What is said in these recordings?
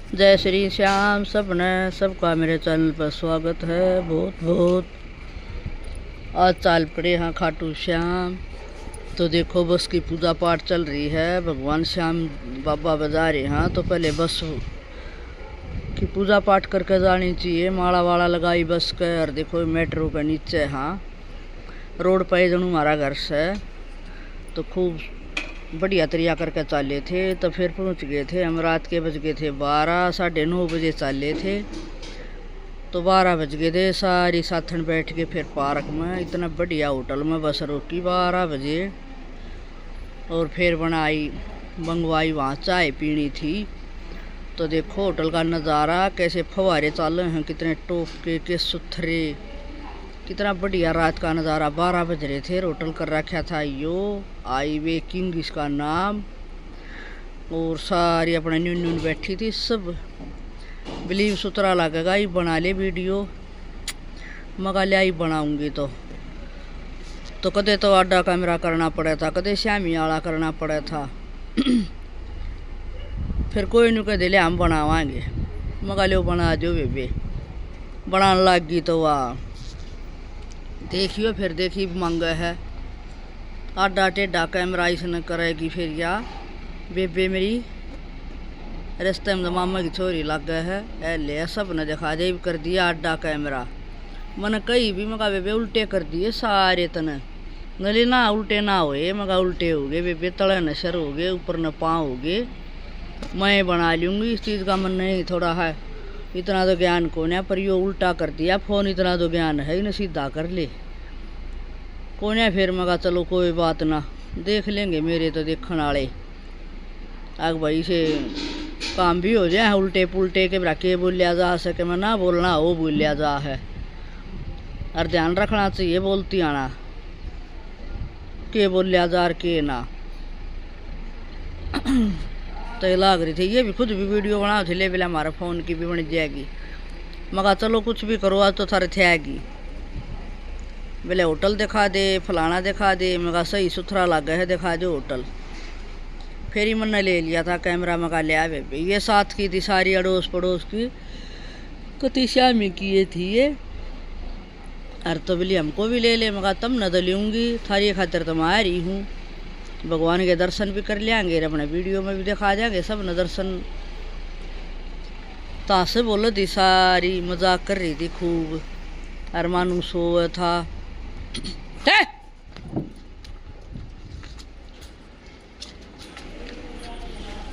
जय श्री श्याम। सबका मेरे चैनल पर स्वागत है। बहुत बहुत आज चाल पड़े हैं खाटू श्याम। तो देखो बस की पूजा पाठ चल रही है, भगवान श्याम बाबा बजा रहे हैं। तो पहले बस की पूजा पाठ करके जानी चाहिए। माला वाला लगाई बस के। और देखो मेट्रो के नीचे हाँ रोड पे जनू हमारा घर से तो खूब बढ़िया तरिया करके चाले थे। तो फिर पहुंच गए थे हम। रात के बज गए थे 12, 9:30 बजे चाले थे। तो 12 बज गए थे। सारी साथन बैठ के फिर पार्क में इतना बढ़िया होटल में बस रोकी 12 बजे। और फिर बनाई मंगवाई, वहाँ चाय पीनी थी। तो देखो होटल का नज़ारा कैसे फवारे चाले हैं, कितने टोप के सुथरे, कितना बढ़िया रात का नज़ारा। 12 बज रहे थे। होटल कर रखा था यो आई वे किंग इसका नाम। और सारी अपने न्यून न्यून बैठी थी सब। बिलीव सुथरा लगेगा। ये बना ले वीडियो मगा लिया ही बनाऊंगी। तो कदे तो आडा कैमरा करना पड़ा था, कदे श्यामी आला करना पड़ा था। फिर कोई नहीं कह दे ले हम बनावाएंगे। मगा लो बना दो बेबे। बनाने लग गई तो वाह देखियो। फिर देखी मंग है आडा टेढ़ा कैमरा इसने करेगी फिर या बेबे मेरी रास्ते में मामा की छोरी लग गए है। ए ले सब ने दिखा दे कर दिया आडा कैमरा। मैंने कहीं भी मगा बेबे उल्टे कर दिए सारे तने। नली ना उल्टे ना हुए मगा उल्टे हो गए बेबे। तले न सर हो गए, ऊपर न पाँव हो गए। मैं बना लूँगी इस चीज़ का मन नहीं थोड़ा है। इतना तो ज्ञान कौन है, पर यो उल्टा कर दिया फोन। इतना तो ज्ञान है इन्हें सीधा कर ले कौन है। फिर मगा चलो कोई बात ना, देख लेंगे मेरे तो देखने वाले। आग भाई से काम भी हो जाए उल्टे पुल्टे के बरा के बोलिया जा सके। मैं ना बोलना वो बोलिया जा है। और ध्यान रखना चाहिए बोलती आना के बोलिया जा के ना। तो ये लाग रही थी ये भी खुद भी वीडियो बना थे ले बोले हमारा फ़ोन की भी बन जाएगी। मगा चलो कुछ भी करो आज तो थारे थे आएगी। बोले होटल दिखा दे फलाना दिखा दे। मगा सही सुथरा लगा है दिखा दे होटल। फिर ही मैंने ले लिया था कैमरा। मगा ले आवे ये साथ की थी सारी अड़ोस पड़ोस की कति श्यामी की ये थी ये। अरे तो बोली हमको भी ले ले। मगा तब न तो लूँगी थारी खातिर तो मैं आ रही हूँ। भगवान के दर्शन भी कर लेंगे, अपने वीडियो में भी दिखा देंगे सब न दर्शन। तासे बोलो थी सारी मजाक कर रही थी खूब। अरमानू सो था।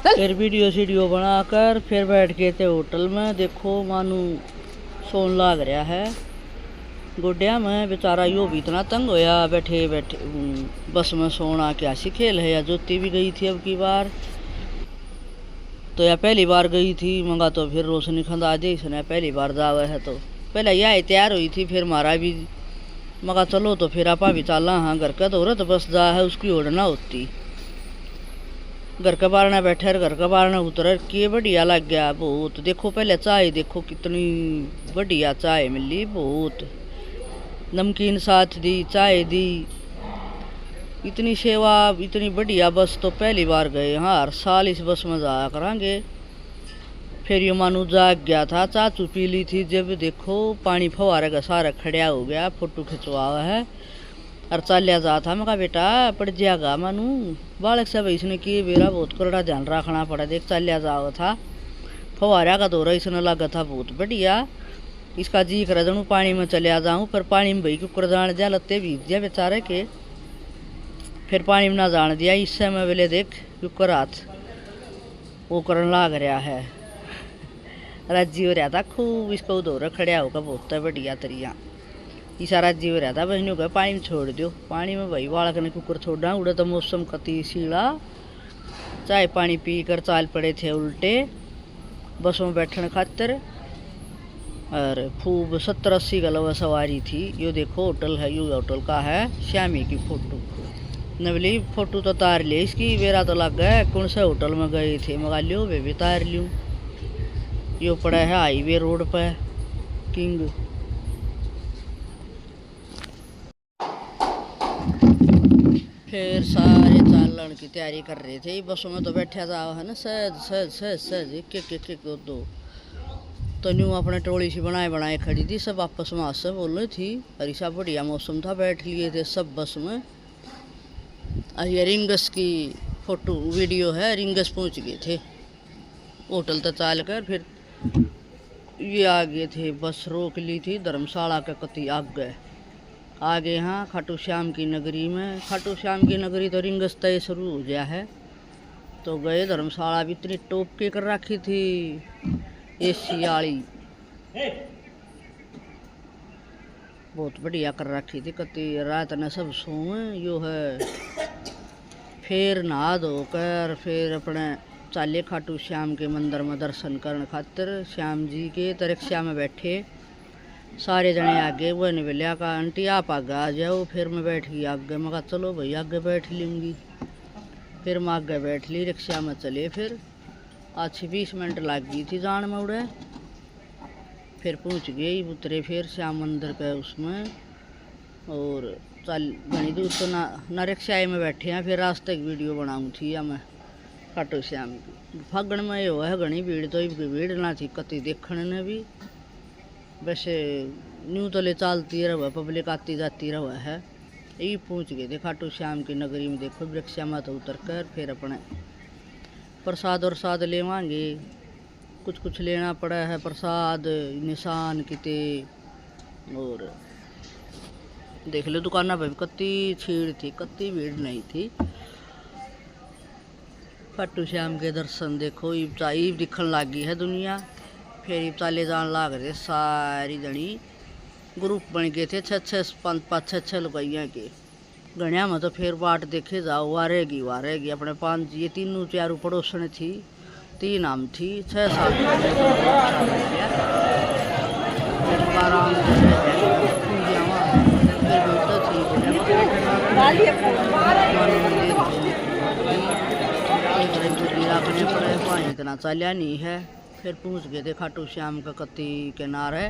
फिर वीडियो बनाकर फिर बैठ गए थे होटल में। देखो मानू सोन लाग रहा है गोड्या में बेचारा। यो भी इतना तंग होया बैठे बैठे बस में सोना क्या सी खेल है। या ज्योति भी गई थी अब की बार तो या पहली बार गई थी। मंगा तो फिर रोशनी खंदा दे इसने पहली बार जावा है। तो पहले यह तैयार हुई थी फिर मारा भी मगा चलो तो फिर आपा भी चला हाँ घर का तो बस जा है उसकी ओढ़ना होती। घर के बाहर ना बैठे घर के बाहर ना उतर के बढ़िया लग गया बहुत। देखो पहले चाय देखो कितनी बढ़िया चाय मिली। बहुत नमकीन साथ दी, चाय दी, इतनी सेवा इतनी बढ़िया। बस तो पहली बार गए हाँ। हर साल इस बस में जाया करांगे। फिर ये मानू जाग गया था। चाचू पी ली थी जब देखो पानी फवारे का सारा खड़ा हो गया। फोटो खिंचवा है और चालिया जा था। मैं कहा बेटा पड़ जाएगा मानू बालक सब इसने किए बेरा बहुत करड़ा ध्यान रखना पड़ा। देख चालिया जाओ था फवारा का दौरा इसने लगा था बहुत बढ़िया। इसका जी कर जनू पानी में चलिया जाऊँ, पर पानी में भाई कुकर जान दिया लत्ते भीग दिया बेचारे के। फिर पानी में ना जान दिया। इस समय वेले देख कुकर हाथ वो करन लाग रहा है। राजी हो रहा था खूब। इसको दौरा खड़ा होगा बहुत बढ़िया तरिया। ईसा राजी हो रहा था बहनों का पानी में छोड़ दो। पानी में भाई बालक ने कुकर छोड़ा उड़ा तो मौसम कति सीला। चाय पानी पी कर चाल पड़े थे उल्टे बस में बैठने खातर। और खूब 70-80 गलवा सवारी थी। यो देखो होटल है, यो होटल का है श्यामी की फोटो। नवली फोटो तो तार ले इसकी बेरा तो लग गया कौन से होटल में गए थे। मगा लियो बेबी तार लूँ। यो पड़ा है हाईवे रोड पे किंग। फिर सारे चालन निकलने की तैयारी कर रहे थे। बसों में तो बैठा था है ना, सहज सहज सहज सहज एक दो तो न्यू अपने टोली सी बनाए बनाए खड़ी थी, सब आपस में हाथ से बोल रही थी। अरे सब बढ़िया मौसम था, बैठ लिए थे सब बस में। और ये रिंगस की फोटो वीडियो है, रिंगस पहुंच गए थे होटल तक चाल कर। फिर ये आगे थे, बस रोक ली थी धर्मशाला के कति आगे यहाँ खाटू श्याम की नगरी में। खाटू श्याम की नगरी तो रिंगस तय शुरू हो गया है, तो गए धर्मशाला भी इतनी टोप के कर रखी थी एसी वाली, बहुत बढ़िया कर रखी थी। कति रात ने सब सोए यो है। फिर नहा धोकर फिर अपने चाले खाटू श्याम के मंदिर में दर्शन करने खातिर श्याम जी के। तो रिक्शा में बैठे सारे जने आगे, वो नहीं बोलिया का आंटी आप आगे आ जाओ। फिर मैं बैठ गई आगे, मैं कहा चलो भाई आगे बैठ लूँगी। फिर मैं आगे बैठ ली, रिक्शा में चले। फिर अच्छी 20 मिनट लग गई थी जान में उड़े। फिर पहुँच गए, उतरे फिर श्याम मंदिर के उसमें। और चल घनी दूर तो ना रिक्शा में बैठे हैं। फिर रास्ते की वीडियो बनाऊँ थी या मैं खाटू श्याम की। फागण में ये हुआ है घनी भीड़, तो भीड़ ना थी कति देखने ने भी। वैसे न्यू तो ले चलती रहा, पब्लिक आती जाती रहा है। यही पहुँच गए थे खाटू श्याम की नगरी में। देखो रिक्शा में तो उतर कर फिर अपने प्रसाद और साद लेवांगे। कुछ लेना पड़ा है, प्रसाद निशान किते। और देख लो दुकाना पर कत्ती छीड़ थी, कत्ती भीड़ नहीं थी। खाटू श्याम के दर्शन देखो ईब दिखन लग गई है दुनिया। फिर ईब चाले जान लाग रहे सारी जनी, ग्रुप बन गए थे 6 लुगाइया के। गणिया में तो फिर बाट देखे जाओ, वारेगी अपने 5 ये 3 पड़ोसन थी, 3 आम थी 6-7 इतना चलिया नहीं है। फिर पहुँच गए थे खाटू श्याम का कति किनारे।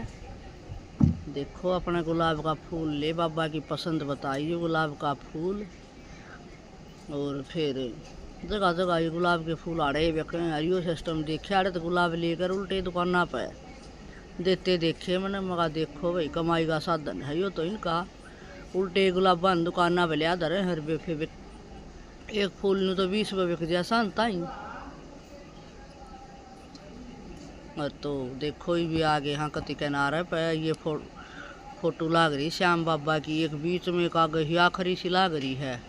देखो अपने गुलाब का फूल ले, बाबा की पसंद बताइए गुलाब का फूल। और फिर जगह जगह ये गुलाब के फूल आड़े बेखे हरियो सिस्टम देखे आड़े, तो गुलाब लेकर उल्टे दुकाना पे देते देखे मैंने। मगा देखो भाई कमाई का साधन है यो तो इनका। उल्टे गुलाबा दुकाना पे लिया धरे हर बेफे एक फूल ने तो 20 रुपये बिक जाए शांता ही। और तो देखो ही भी आगे यहाँ कति किनारे पे ये फोटो लाग रही श्याम बाबा की। एक बीच में एक आगे ही आखिरी सी लाग रही है।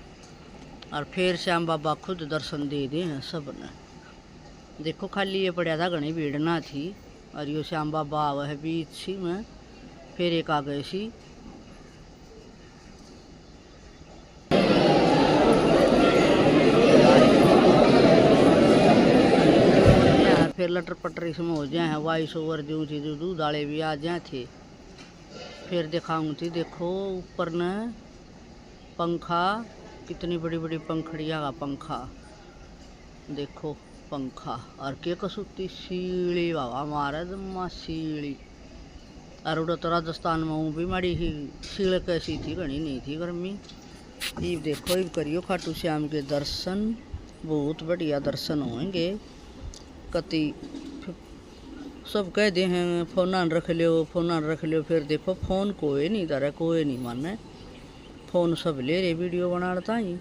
और फिर श्याम बाबा खुद दर्शन दे दे हैं सब ने। देखो खाली ये पड़ा था, घनी भीड़ ना थी। और यो श्याम बाबा आवा है बीच सी में। फिर एक आ गए सी फिर लटर पटर इसमें हो जाए हैं, वॉइस ओवर जो चीज़ दूध वाले भी आ जाए थे। फिर दिखाऊँ थी देखो ऊपर न पंखा, कितनी बड़ी बड़ी पंखड़िया का पंखा देखो पंखा। और के कसूती सीढ़ी बाबा मारा जम्मा सीढ़ी। और उड़ा तो राजस्थान में हूँ भी माड़ी ही सीढ़ कैसी थी, घनी नहीं थी गर्मी। ये देखो ये करियो खाटू श्याम के दर्शन, बहुत बढ़िया दर्शन होंगे। कति सब कह दे हैं फ़ोन रख लियो। फिर देखो फ़ोन कोई नहीं धरा, कोई नहीं माने। फ़ोन सब ले रहे वीडियो बनाता ही,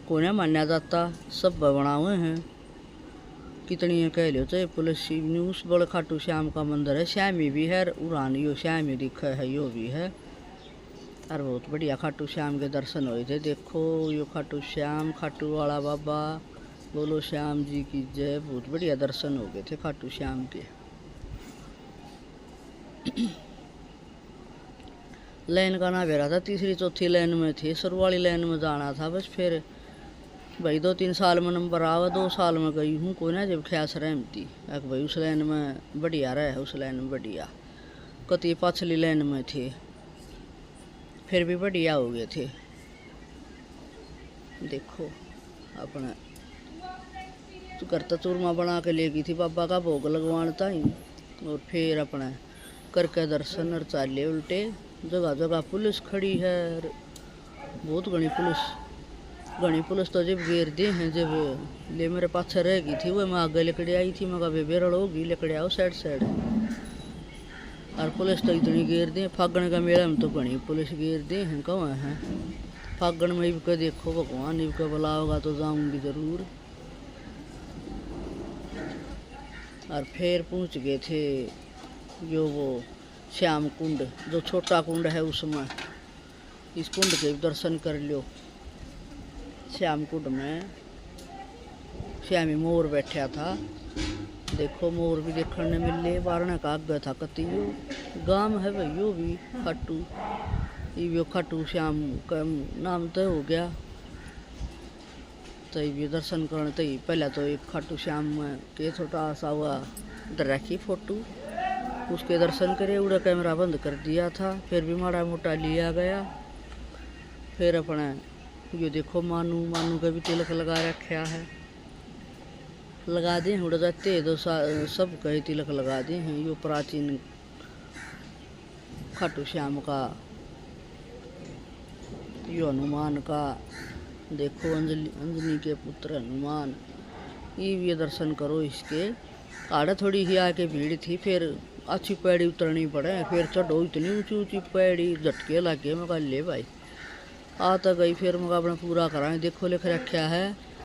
कोई नहीं मान्या जाता, सब बनाए हैं। कितनी है कह लो चाहे पुलिस न्यूज़। बड़े खाटू श्याम का मंदिर है, श्यामी भी है उड़ान यो श्यामी दिखा है यो भी है। और बहुत बढ़िया खाटू श्याम के दर्शन हुए थे। देखो यो खाटू श्याम, खाटू वाला बाबा, बोलो श्याम जी की जय। बहुत बढ़िया दर्शन हो गए थे खाटू श्याम के। लाइन का ना बेरा था, तीसरी चौथी लाइन में थे, शुरू वाली लाइन में जाना था बस। फिर भाई 2-3 साल में नंबर आवा, 2 साल में गई हूँ कोई ना जब ख्यास रहमती भाई उस लाइन में बढ़िया रहे, उस लाइन में बढ़िया। कति पछली लाइन में थे, फिर भी बढ़िया हो गए थे। देखो अपना करता चूरमा बना के ले गई थी बाबा का भोग लगवाना था ही। और फिर अपना करके दर्शन और चाले उल्टे। जगह जगह पुलिस खड़ी है, बहुत घनी पुलिस घनी पुलिस तो जब घेर दी हैं, जब ले मेरे पाछे रह गई थी वो मैं आगे लकड़ी आई थी, मैं कहा बेरड़ होगी लकड़ी आओ साइड साइड। और पुलिस तो इतनी घेर दी, फागण का मेला में तो घनी पुलिस घेर दी हैं। कहाँ हैं फागण में इब के देखो भगवान, इब के बुलाओगा तो जाऊंगी जरूर। और फिर पहुँच गए थे जो वो श्याम कुंड, जो छोटा कुंड है उसमें, इस कुंड के दर्शन कर लो। श्याम कुंड में श्यामी मोर बैठा था, देखो मोर भी देखने मिले। वारणा का आगे था कतियो गांव है भैयो भी खाटू, ये खाटू श्याम का नाम तो हो गया। तो ये दर्शन करने तो पहले तो एक खाटू श्याम के छोटा सा हुआ रखी फोटो, उसके दर्शन करे, उड़ा कैमरा बंद कर दिया था। फिर भी माड़ा मोटा लिया गया। फिर अपना ये देखो मानू का भी तिलक लगा रखा है, लगा दिए उड़ जाते तो सब कहीं तिलक लगा दिए हैं। यो प्राचीन खाटू श्याम का, यो हनुमान का, देखो अंजनी के पुत्र हनुमान, ये दर्शन करो इसके। आड़े थोड़ी ही आके भीड़ थी, फिर अच्छी पैड़ी उतरनी पड़े, फिर चढ़ो इतनी ऊंची ऊंची पैड़ी, झटके लगे। मैं कहा ले भाई आ तो गई। फिर मैं अपना पूरा कराएं, देखो लिख रखा है